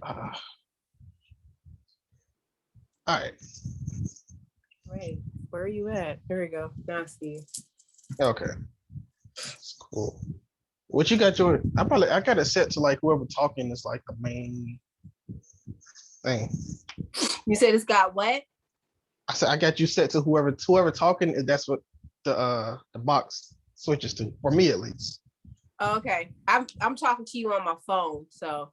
Uh, all right. Wait, where are you at? There we go. Now I see you. Okay. That's cool. What you got your? I got it set to like whoever talking is like the main thing. You said it's got what? I said I got you set to whoever talking, and that's what the box switches to, for me at least. Oh, okay. I'm talking to you on my phone, so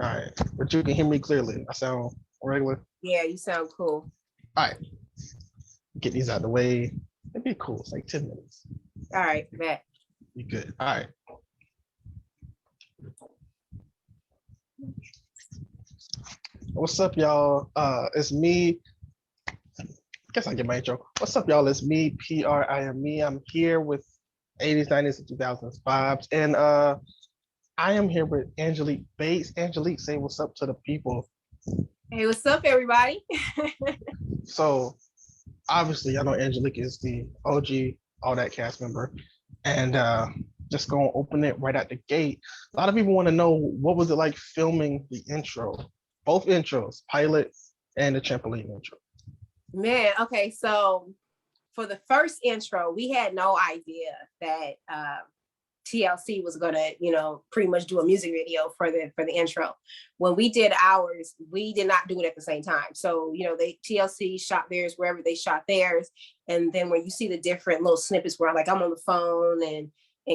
All right, but you can hear me clearly. I sound regular. yeah, you sound cool. All right, get these out of the way. It'd be cool. It's like 10 minutes. All right, bet. You good? All right. What's up, y'all? It's me. I guess I get my intro. What's up, y'all? It's me, PRIME. I'm here with 80s, 90s, and 2000s vibes, and I am here with Angelique Bates. Angelique, say what's up to the people. Hey, what's up, everybody? So obviously, I know Angelique is the OG, all that cast member, and just gonna open it right at the gate. A lot of people want to know what was it like filming the intro, both intros, pilot and the trampoline intro. Man, okay, so for the first intro, we had no idea that TLC was gonna, pretty much do a music video for the intro. When we did ours, we did not do it at the same time. So, they TLC shot theirs wherever they shot theirs. And then when you see the different little snippets where like I'm on the phone and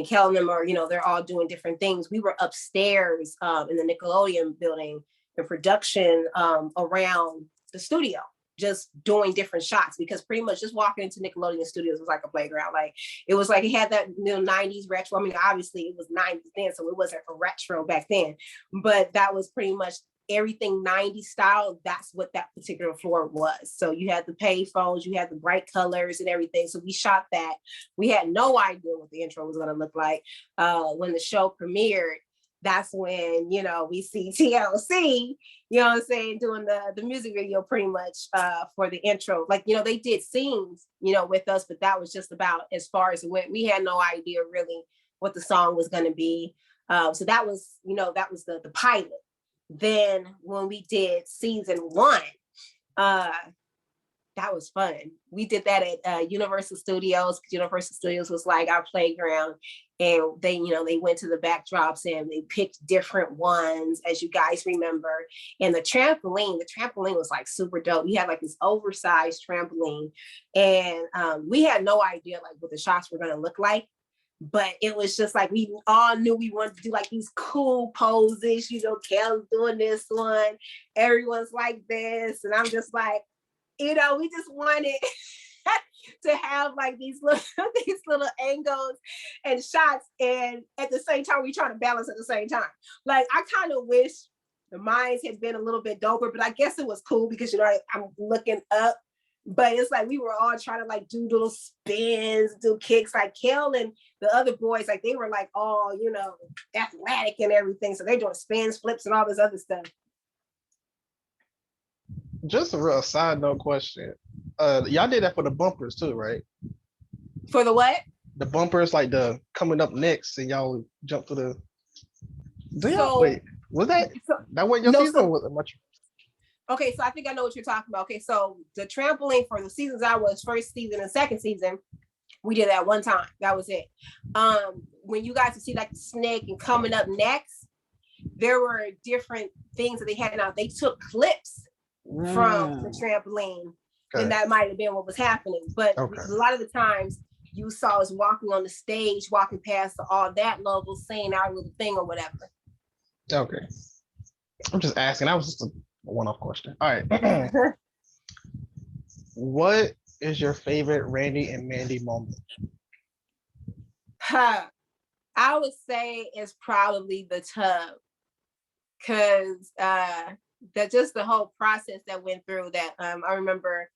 Kel and them are, they're all doing different things. We were upstairs in the Nickelodeon building, the production around the studio, just doing different shots, because pretty much just walking into Nickelodeon Studios was like a playground. Like it was like it had that 90s retro. I mean, obviously it was 90s then, so it wasn't a retro back then, but that was pretty much everything 90s style. That's what that particular floor was. So you had the pay phones, you had the bright colors and everything. So we shot that. We had no idea what the intro was going to look like. When the show premiered, that's when, we see TLC, doing the music video pretty much for the intro. Like, they did scenes, with us, but that was just about as far as it went. We had no idea really what the song was going to be. So that was, that was the pilot. Then when we did season 1, that was fun. We did that at Universal Studios. Universal Studios was like our playground, and they went to the backdrops and they picked different ones, as you guys remember. And the trampoline was like super dope. You had like this oversized trampoline, and we had no idea like what the shots were gonna look like. But it was just like we all knew we wanted to do like these cool poses. Kel's doing this one, everyone's like this, and I'm just like, we just wanted to have like these little angles and shots, and at the same time we trying to balance at the same time. Like I kind of wish the minds had been a little bit doper, but I guess it was cool because I'm looking up, but it's like we were all trying to like do little spins, do kicks. Like Kel and the other boys, like they were like all athletic and everything, so they're doing spins, flips, and all this other stuff. Just a real side note question. Y'all did that for the bumpers too, right? For the what? The bumpers, like the coming up next, and y'all jump to the. Wait, was that wasn't your season? Or was it much? Okay, so I think I know what you're talking about. Okay, so the trampoline for the seasons I was, first season and second season, we did that one time. That was it. When you guys would see like the snake and coming up next, there were different things that they had. Now they took clips from the trampoline, and that might have been what was happening. But a lot of the times you saw us walking on the stage, walking past all that logo, saying our little thing or whatever. Okay. I'm just asking. That was just a one-off question. All right. What is your favorite Randy and Mandy moment? I would say it's probably the tub, because that just the whole process that went through that. I remember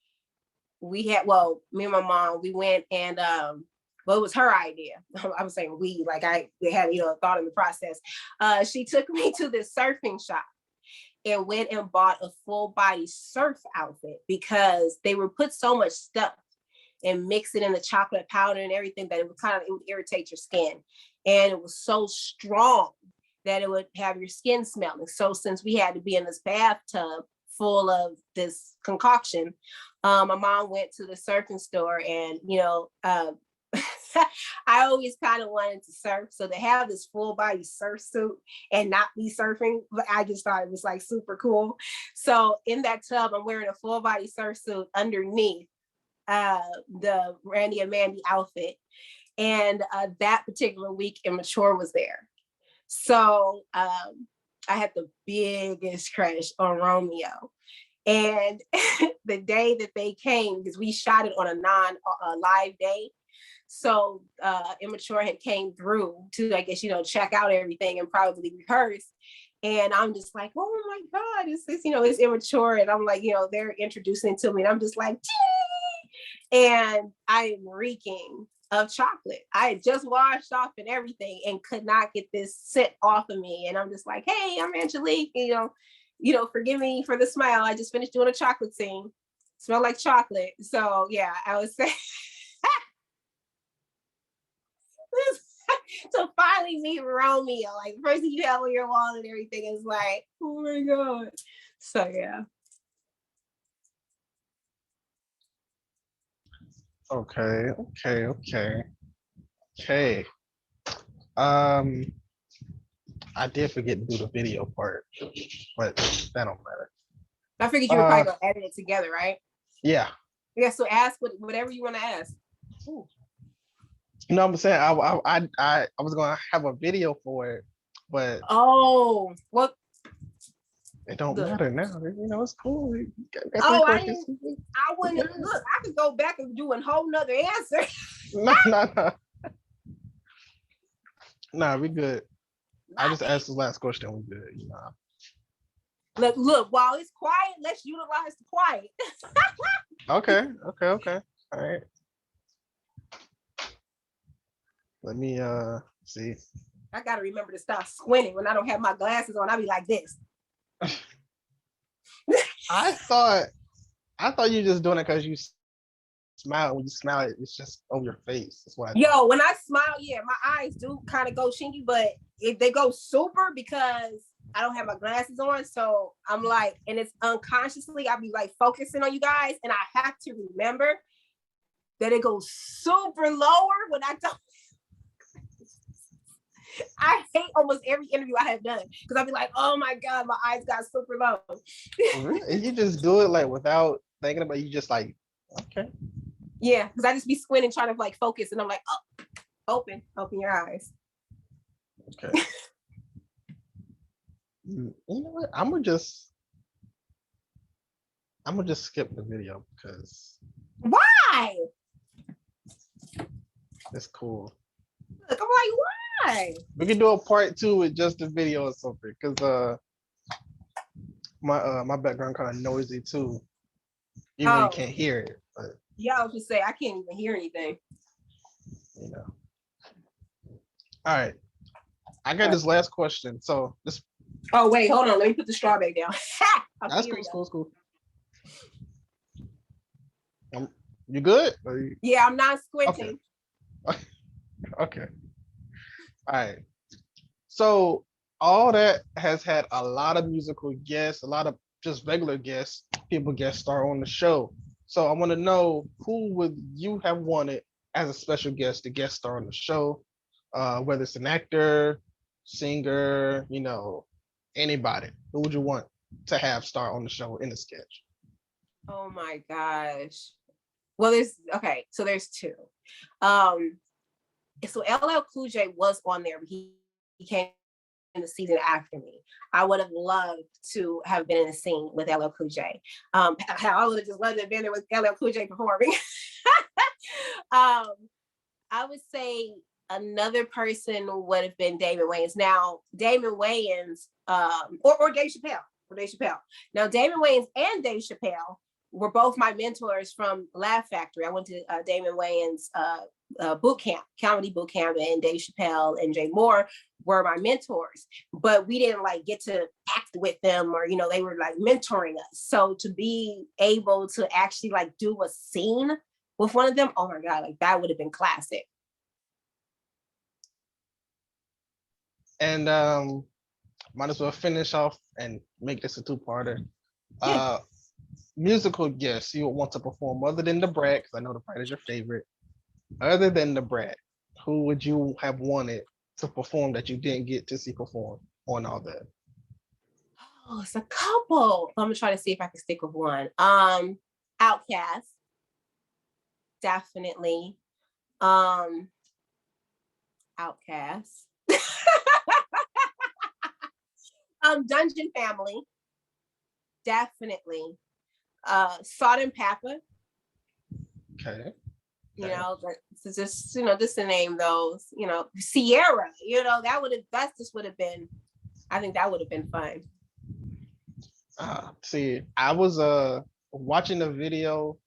we had, me and my mom, we went and it was her idea. I was saying we had thought in the process. She took me to this surfing shop and went and bought a full body surf outfit, because they would put so much stuff and mix it in the chocolate powder and everything that it would irritate your skin, and it was so strong. that it would have your skin smelling. So since we had to be in this bathtub full of this concoction, my mom went to the surfing store and, I always kind of wanted to surf. So to have this full body surf suit and not be surfing, I just thought it was like super cool. So in that tub, I'm wearing a full body surf suit underneath the Randy and Mandy outfit. And that particular week, Immature was there. So I had the biggest crush on Romeo. And the day that they came, because we shot it on a non-live day, so Immature had came through to, I guess, check out everything and probably rehearse. And I'm just like, oh my God, it's Immature. And I'm like, they're introducing to me. And I'm just like, gee! And I'm reeking of chocolate. I had just washed off and everything and could not get this scent off of me. And I'm just like, hey, I'm Angelique. Forgive me for the smile. I just finished doing a chocolate scene. Smell like chocolate. So yeah, I was saying to finally meet Romeo, like the first thing you have on your wall and everything is like, oh my God. So yeah. Okay. I did forget to do the video part, but that don't matter. I figured you were probably gonna edit it together, right? Yeah. Yeah. So ask whatever you want to ask. Ooh. I'm saying I was gonna have a video for it, but well, it don't matter now. It's cool. I wouldn't look. I could go back and do a whole nother answer. No. Nah, we good. I just asked the last question. We good. Look. While it's quiet, let's utilize the quiet. Okay. All right. Let me see. I gotta remember to stop squinting when I don't have my glasses on. I'll be like this. I thought you just doing it because you smile. When you smile, it's just over your face. That's why. When I smile, yeah, my eyes do kind of go chinky, but if they go super because I don't have my glasses on, so I'm like, and it's unconsciously, I'll be like focusing on you guys, and I have to remember that it goes super lower when I don't. I hate almost every interview I have done because I'll be like, oh my God, my eyes got super low. Really? You just do it like without thinking about it, you just like, okay. Yeah, because I just be squinting trying to like focus and I'm like, oh, open your eyes. Okay. You know what? I'm gonna just skip the video because why? It's cool. Look, I'm like, why? We can do a part 2 with just the video or something, because my background kind of noisy too. Even though you can't hear it, but yeah, I was just say I can't even hear anything. All right. I got this last question. So this. Oh wait, hold on. Let me put the straw back down. That's cool. You good? Yeah, I'm not squinting. Okay. All right. So all that has had a lot of musical guests, a lot of just regular guests, people guest star on the show. So I want to know, who would you have wanted as a special guest to guest star on the show? Whether it's an actor, singer, anybody. Who would you want to have star on the show in the sketch? Oh my gosh. Well, there's two. So LL Cool J was on there, but he came in the season after me. I would have loved to have been in a scene with LL Cool J. I would have just loved to have been there with LL Cool J performing. I would say another person would have been Damon Wayans. Now, Damon Wayans, or Dave Chappelle. Now, Damon Wayans and Dave Chappelle were both my mentors from Laugh Factory. I went to Damon Wayans' boot camp, comedy boot camp, and Dave Chappelle and Jay Moore were my mentors. But we didn't get to act with them, or they were mentoring us. So to be able to actually do a scene with one of them, oh my God, that would have been classic. And might as well finish off and make this a two-parter. Yeah. Musical guests you would want to perform other than the Brat, because I know the Brat is your favorite. Other than the Brat, who would you have wanted to perform that you didn't get to see perform on all that? Oh, it's a couple. I'm gonna try to see if I can stick with one. Outcast, definitely. Outcast. Dungeon Family, definitely. Salt and Pepper, Okay. you know, just just to name those, Sierra, that's just would have been, I think that would have been fun. See, I was watching a video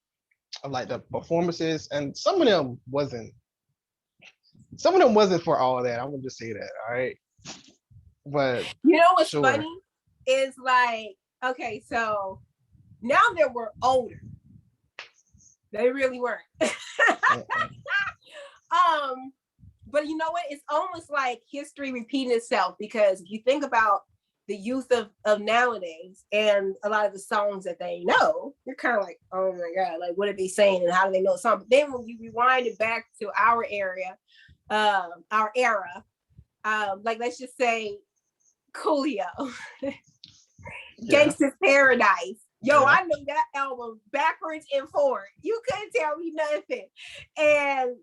of like the performances, and some of them wasn't for all that. I would just say that, all right. But What's sure. funny is like, okay, so now that we're older, they really weren't. But you know what? It's almost like history repeating itself, because if you think about the youth of nowadays and a lot of the songs that they know, you're kind of like, oh my God, like what are they saying and how do they know the song? But then when you rewind it back to our era, like let's just say Coolio, Gangsta's Paradise. Yo, I know that album backwards and forward. You couldn't tell me nothing. And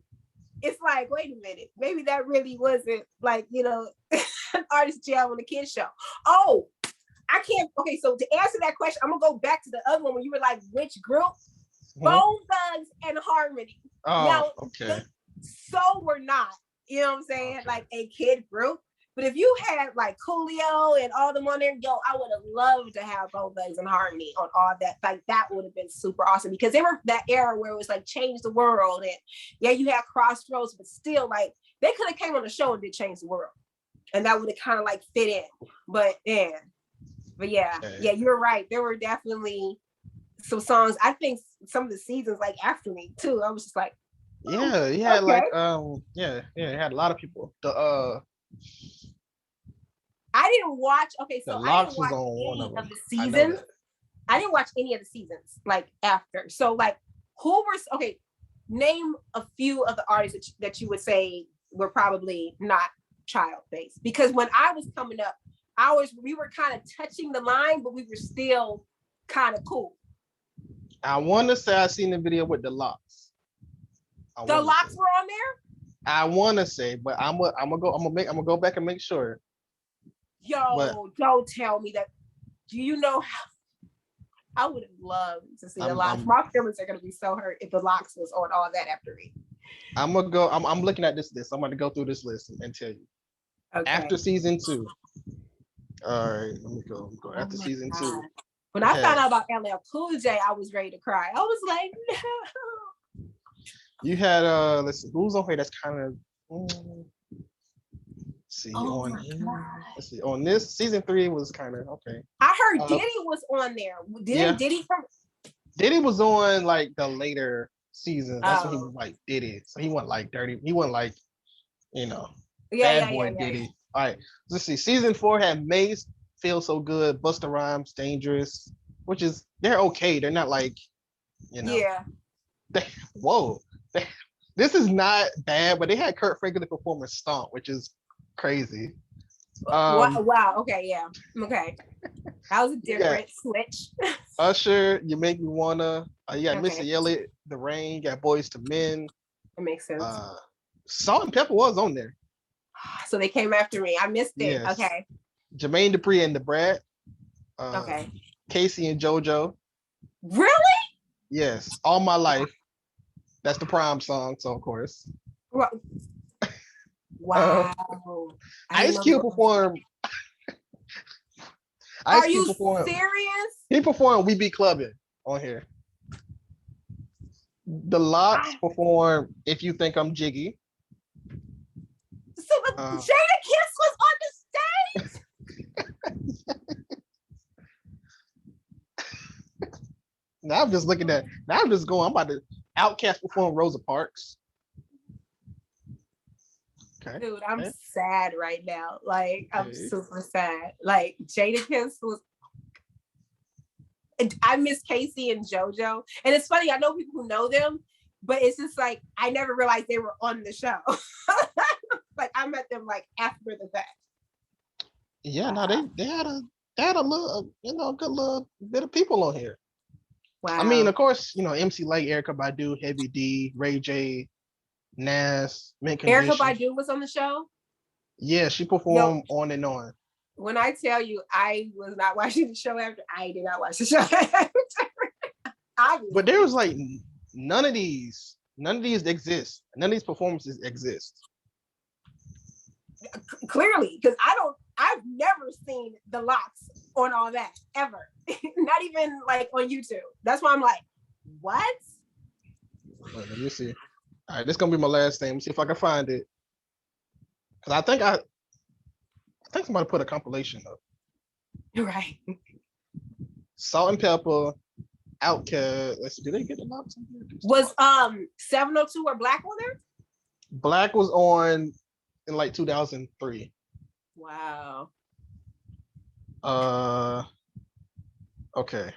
it's like, wait a minute, maybe that really wasn't like, an artist jam on the kids show. Oh, I can't. Okay, so to answer that question, I'm gonna go back to the other one when you were like, which group? Bone Thugs and Harmony. Oh, now, okay. So we're not, you know what I'm saying? Okay. Like a kid group. But if you had like Coolio and all them on there, yo, I would have loved to have Bone Thugs and Harmony on all that. Like that would have been super awesome, because they were that era where it was like change the world, and yeah, you had Crossroads, but still like they could have came on the show and did change the world, and that would have kind of like fit in. But yeah, you're right. There were definitely some songs. I think some of the seasons like after me too. I was just like, it had a lot of people. I didn't watch. Okay, so I didn't watch any of the seasons. I didn't watch any of the seasons like after. So like, name a few of the artists that you would say were probably not child based, because when I was coming up, we were kind of touching the line, but we were still kind of cool. I want to say I seen the video with the Lox. The Lox were on there. I want to say, but I'm gonna go back and make sure. Yo, don't tell me that. Do you know how I would have loved to see the Lox? My feelings are gonna be so hurt if the Lox was on all that after me. I'm looking at this list. I'm gonna go through this list and tell you. Okay. After season 2. All right, let me go. After season 2. When I found out about LL Cool J, I was ready to cry. I was like, no. You had let's see, who's on here that's kind of on this season 3 was kind of okay. I heard Diddy was on there. Diddy was on like the later seasons. That's when he was like Diddy. So he wasn't like dirty. He wasn't like, bad boy Diddy. Yeah. All right, let's see. Season 4 had Mace, Feel So Good, Busta Rhymes, Dangerous, which is they're okay. They're not like, Yeah. This is not bad, but they had Kurt Franklin perform Stomp, which is crazy. Wow. Okay. Yeah. Okay. That was a different switch. Usher, You Make Me Wanna. You got Missy Elliott, The Rain. You got Boys to Men. That makes sense. Salt and Pepper was on there. So they came after me. I missed it. Yes. Okay. Jermaine Dupri and the Brat. Okay. Casey and JoJo. Really? Yes. All My Life. That's the Prime song, so of course. Wow. Ice Cube performed. Are you serious? He performed We Be Clubbing on here. The Lox performed If You Think I'm Jiggy. So Jada Kiss was on the stage? Now I'm just looking at. Now I'm just going. I'm about to. Outkast perform Rosa Parks. Okay. Dude, I'm sad right now. Like, I'm Okay. super sad. Like, Jadakiss was. I miss Casey and JoJo, and it's funny. I know people who know them, but it's just like I never realized they were on the show. Like I met them like after the fact. Yeah, no, they had a little, good little bit of people on here. Wow. I mean, of course, MC Light, Erica Badu, Heavy D, Ray J, Nas, Mint Erica Condition. Badu was on the show. Yeah, she performed on and on. When I tell you I was not watching the show after, I did not watch the show. But there was like none of these exist. None of these performances exist. Clearly, because I've never seen the locks on all that ever. Not even like on YouTube. That's why I'm like, what? Wait, let me see. All right, this is gonna be my last thing. Let me see if I can find it. Cause I think somebody put a compilation up. Right. Salt and Pepper, Outkast. Let's see, did they get the locks? Was 702 or Black on there? Black was on in like 2003. Wow. Okay.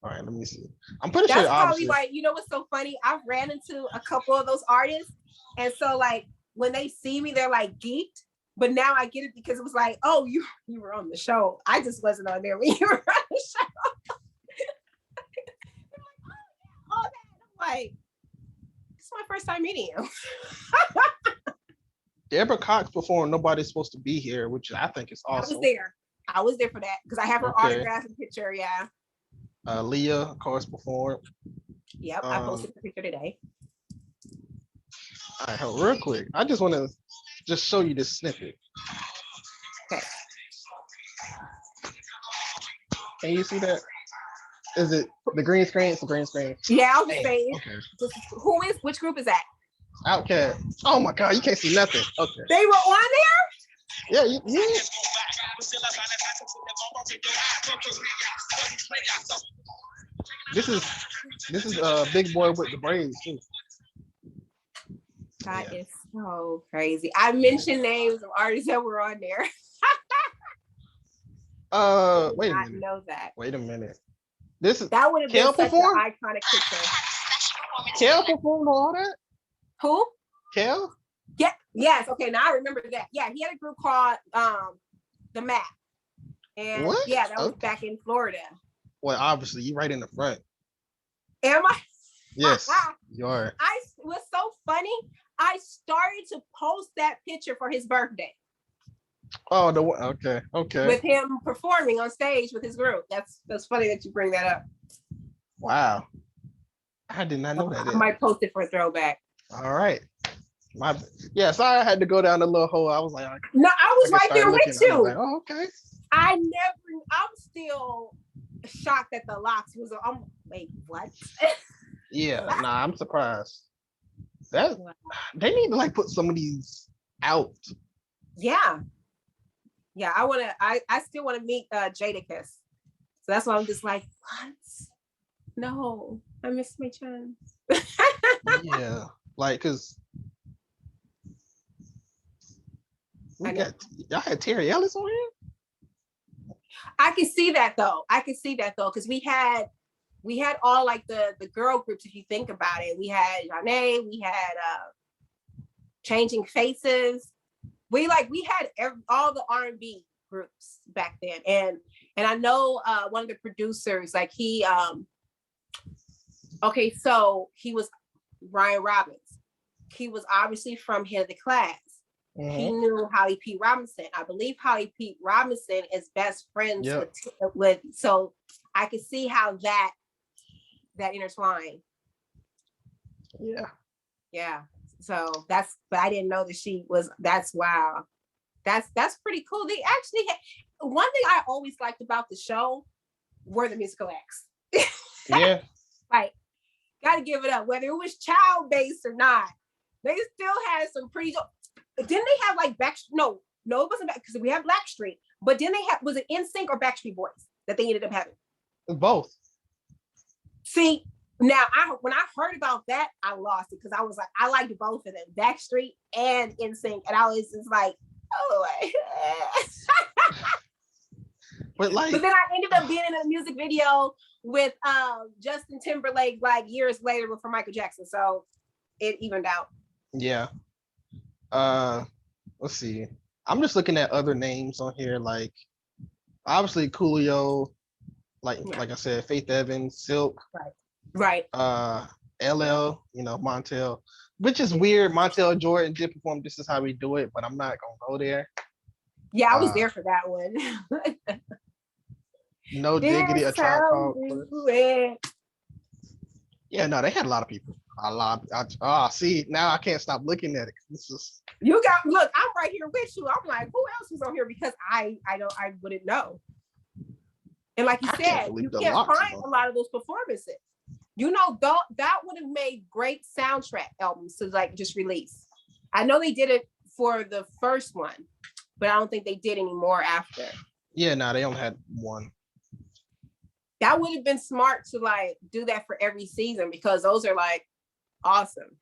All right, let me see. I'm pretty That's sure probably obviously. like, you know what's so funny? I've ran into a couple of those artists. And so like when they see me, they're like geeked. But now I get it because it was like, oh, you were on the show. I just wasn't on there when you were on the show. All that. I'm like, this is my first time meeting you. Deborah Cox performed Nobody's Supposed to Be Here, which I think is awesome. I was there for that because I have her autograph and picture. Yeah. Leah, of course, performed. Yep, I posted the picture today. All right, real quick. I just want to just show you this snippet. Okay. Can you see that? Is it the green screen? It's the green screen. Yeah, I was saying. Okay. Which group is that? Outkast. Oh my God, you can't see nothing. Okay. They were on there? Yeah, yeah. This is Big Boy with the braids too. That is so crazy. I mentioned names of artists that were on there. Wait a I minute. know that. Wait a minute. That would have been such an iconic picture. Kel performed all that? Who? Kel? Yeah. Yes. Okay. Now I remember that. Yeah, he had a group called The Map, and what? Yeah, that was back in Florida. Well, obviously, you're right in the front. Am I? Yes, you are. It was so funny. I started to post that picture for his birthday. Oh, okay. With him performing on stage with his group. That's funny that you bring that up. Wow. I did not know that. I might post it for a throwback. All right. Sorry I had to go down the little hole. I was like, no, I was right there with you. Like, oh, okay. I'm still shocked that the locks was on. Wait, what? Yeah, nah, I'm surprised. They need to like put some of these out. Yeah. I still want to meet Jadakiss. So that's why I'm just like, what? No, I missed my chance. Yeah, like, cause y'all had Terry Ellis on here. I can see that though. Because we had all like the girl groups. If you think about it, we had Janae, we had Changing Faces. We had all the R&B groups back then, and I know one of the producers, like he he was Ryan Robbins. He was obviously from Head of the Class. Mm-hmm. He knew Holly P. Robinson. I believe Holly P. Robinson is best friends with. So I could see how that intertwined. Yeah. So but I didn't know that she was. That's wow. That's pretty cool. They actually one thing I always liked about the show were the musical acts. Yeah. Like, gotta give it up. Whether it was child based or not, they still had some pretty. Didn't they have like No, it wasn't because we have Blackstreet. But didn't they have? Was it NSYNC or Backstreet Boys that they ended up having? Both. See, now when I heard about that, I lost it because I was like, I liked both of them, Backstreet and NSYNC, and I was just like, Oh my But like, but then I ended up being in a music video with Justin Timberlake like years later for Michael Jackson. So it evened out. yeah. Let's see. I'm just looking at other names on here, like obviously Coolio, like I said, Faith Evans, Silk, Right. LL, Montel, which is weird. Montel Jordan did perform This Is How We Do It, but I'm not gonna go there. Yeah, I was there for that one. No Diggity, A Tribe Called Quest. Yeah, no, they had a lot of people. A lot. See, now I can't stop looking at it. This is. Look, I'm right here with you. I'm like, who else was on here? Because I wouldn't know. And like you said, you can't find a lot of those performances. That would have made great soundtrack albums to like just release. I know they did it for the first one, but I don't think they did any more after. Yeah, no, they only had one. That would have been smart to like do that for every season because those are like awesome.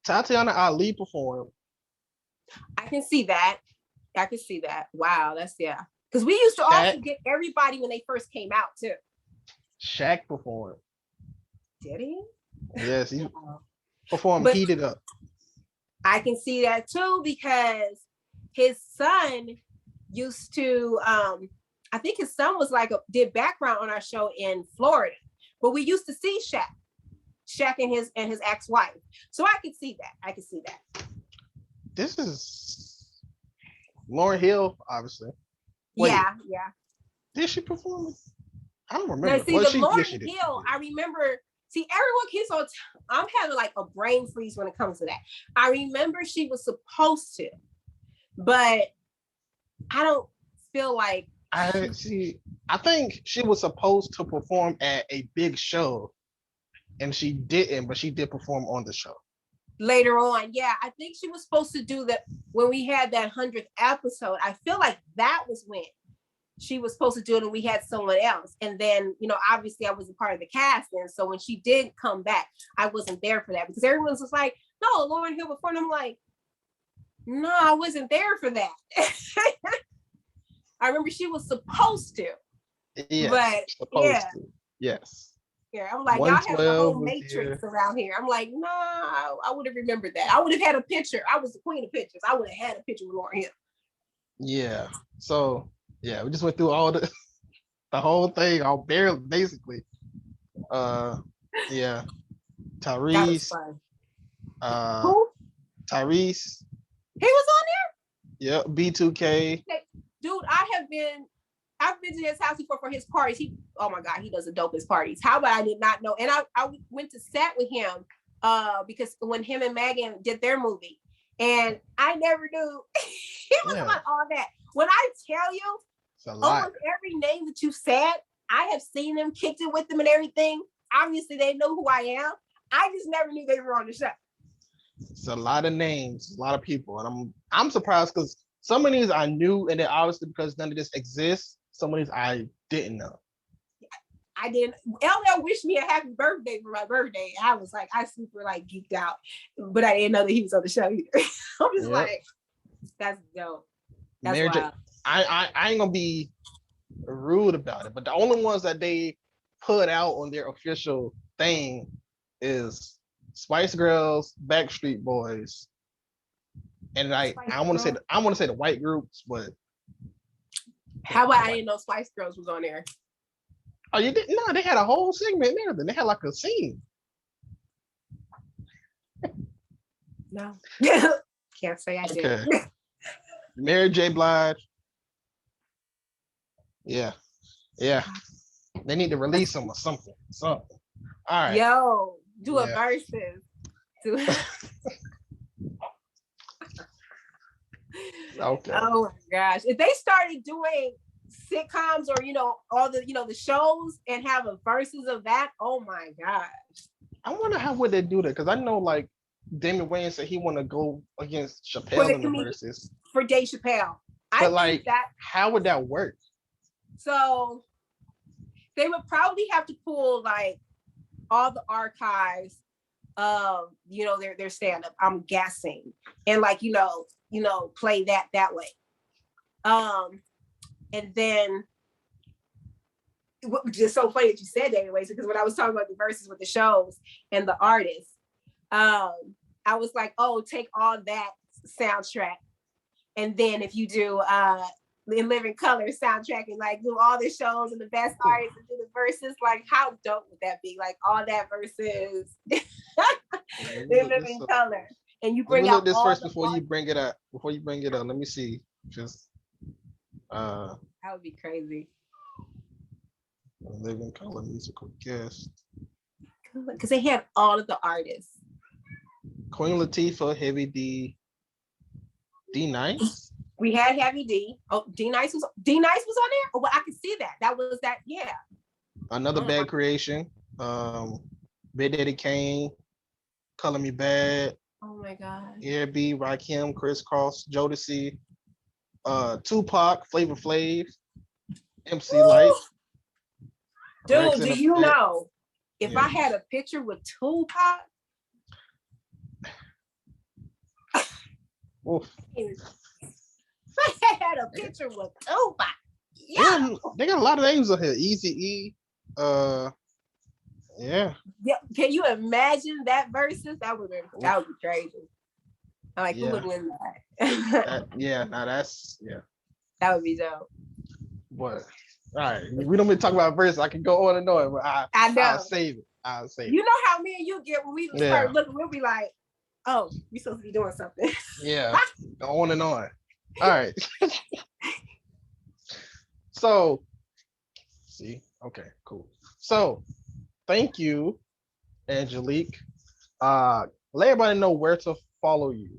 Tatiana Ali performed. I can see that. Wow, that's yeah. Because we used to also get everybody when they first came out too. Shaq performed. Did he? Yes, he performed Heat It Up. I can see that too because his son used to I think his son was did background on our show in Florida, but we used to see Shaq and his ex-wife. So I could see that. This is Lauryn Hill, obviously. Wait, yeah. Did she perform? I don't remember. Now, see, Lauryn Hill, I remember. See, everyone keeps on. I'm having like a brain freeze when it comes to that. I remember she was supposed to, but I don't feel like. I think she was supposed to perform at a big show, and she didn't, but she did perform on the show. Later on, yeah, I think she was supposed to do that when we had that 100th episode. I feel like that was when she was supposed to do it and we had someone else. And then, obviously I was a part of the cast. And so when she did come back, I wasn't there for that because everyone's just like, no, Lauryn Hill before. And I'm like, no, I wasn't there for that. I remember she was supposed to. Yes, but supposed to. Yes. Yeah, I'm like, y'all have the whole matrix around here. I'm like, no, I would have remembered that. I would have had a picture. I was the queen of pictures. I would have had a picture with Lauryn Hill. Yeah. So yeah, we just went through all the whole thing, basically. Yeah. Tyrese. Who? Tyrese. He was on there? Yeah, B2K. Dude, I've been to his house before for his parties. Oh my God, he does the dopest parties. How about I did not know? And I went to set with him because when him and Megan did their movie, and I never knew he was on all that. When I tell you, almost every name that you said, I have seen them, kicked it with them and everything. Obviously, they know who I am. I just never knew they were on the show. It's a lot of names, a lot of people, and I'm surprised because some of these I knew, and then obviously because none of this exists, some of these I didn't know. I didn't. LL wished me a happy birthday for my birthday. I was like, I super like geeked out, but I didn't know that he was on the show either. I'm just like, that's dope. That's Mary wild. I ain't gonna be rude about it, but the only ones that they put out on their official thing is Spice Girls, Backstreet Boys, and I want to say the white groups, but how about I didn't know Spice Girls was on there? Oh, you didn't? No, they had a whole segment there. Then they had like a scene. No, can't say I did. Okay. Mary J. Blige. Yeah. They need to release them or something. All right. Yo, do a versus. Okay. Oh my gosh! If they started doing sitcoms or all the the shows and have a versus of that, oh my gosh! I wonder how would they do that, because I know like Damon Wayans said he want to go against Chappelle in the versus for Dave Chappelle. But like, how would that work? So they would probably have to pull like all the archives of their stand-up, I'm guessing, and like play that way. And then which is so funny that you said that anyways, because when I was talking about the verses with the shows and the artists, I was like, oh, take all that soundtrack. And then if you do In Living Color soundtrack and like do all the shows and the best artists and do the verses, like how dope would that be? Like all that versus In Living Color. And you bring out this all first the before you bring it up. Before you bring it up, let me see. Just that would be crazy. Living Color musical guest. Because they had all of the artists. Queen Latifah, Heavy D, D-Nice. We had Heavy D. Oh, D-Nice was on there? Oh, well, I can see that. That was that, yeah. Another Bad Creation. Big Daddy Kane, Color Me Bad. Oh my God. Air B, Rakim, Chris Cross, Jodeci, Tupac, Flavor Flav, MC Light. Dude, do you know if I had a picture with Tupac? Oof. If I had a picture with Tupac. Yeah. They got a lot of names on here. Easy E. Yeah. Can you imagine that versus? That would be crazy. I'm like, who would win that? That would be dope. But all right, we don't be talking about verses. I can go on and on, but I know. I'll save it. You know how me and you get when we start looking, we'll be like, oh, we supposed to be doing something. Yeah. On and on. All right. So, see, okay, cool. So, thank you, Angelique. Let everybody know where to follow you.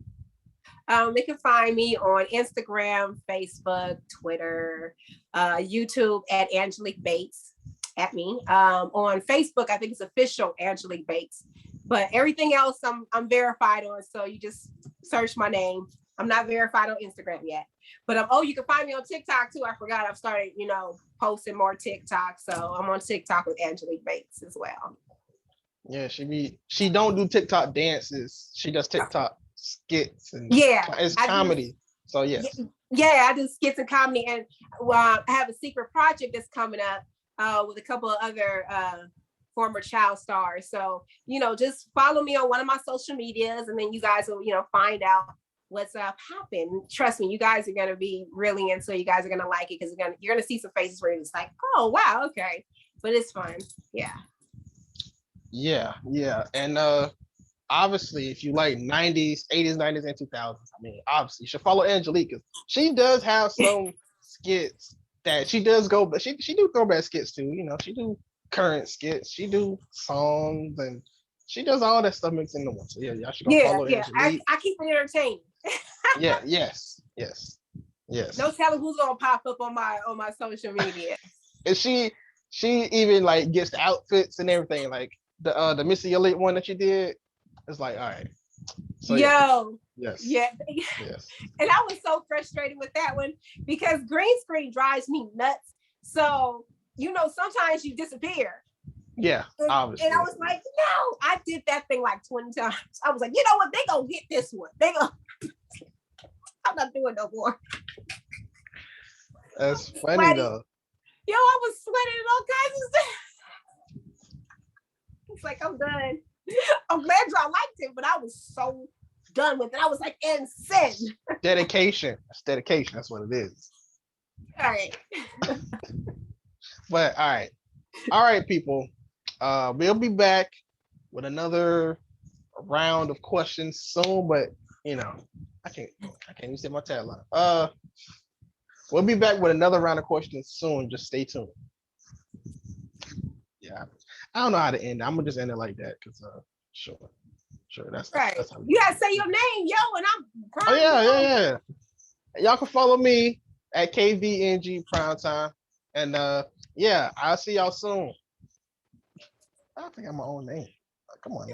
They can find me on Instagram, Facebook, Twitter, YouTube at Angelique Bates at me. On Facebook, I think it's official Angelique Bates. But everything else I'm verified on. So you just search my name. I'm not verified on Instagram yet. But you can find me on TikTok too. I forgot I've started, posting more TikTok. So I'm on TikTok with Angelique Bates as well. Yeah, she don't do TikTok dances. She does TikTok skits and it's comedy. So yes. Yeah, I do skits and comedy, and I have a secret project that's coming up with a couple of other former child stars. So just follow me on one of my social medias, and then you guys will find out what's popping. Trust me, you guys are gonna be really into it. You guys are gonna like it because you're gonna see some faces where it's like, oh wow, okay, but it's fun. Yeah, and obviously, if you like 90s, 80s, 90s, and 2000s, I mean, obviously, you should follow Angelique. She does have some skits that she does go, but she do throwback skits too. She do current skits, she do songs, and she does all that stuff mixed into one. So yeah, y'all should go follow Angelique. I keep it entertaining. Yes. No telling who's gonna pop up on my social media. And she even like gets the outfits and everything, like the Missy Elliott one that you did. It's like, all right. So, yes. And I was so frustrated with that one because green screen drives me nuts. So, sometimes you disappear. Yeah, obviously. And I was like, no, I did that thing like 20 times. I was like, you know what? They gonna get this one. I'm not doing no more. That's funny though. Yo, I was sweating and all kinds of stuff. It's like, I'm done. I'm glad y'all liked it, but I was so done with it. I was like, and send. Dedication. That's dedication. That's what it is. All right. But all right, people. We'll be back with another round of questions soon, but I can't even say my tagline. We'll be back with another round of questions soon. Just stay tuned. Yeah. I don't know how to end it. I'm gonna just end it like that because sure. That's right. That's how you gotta say your name, yo, and I'm yeah. Y'all can follow me at KVNG Primetime. And I'll see y'all soon. I don't think I have my own name. Come on.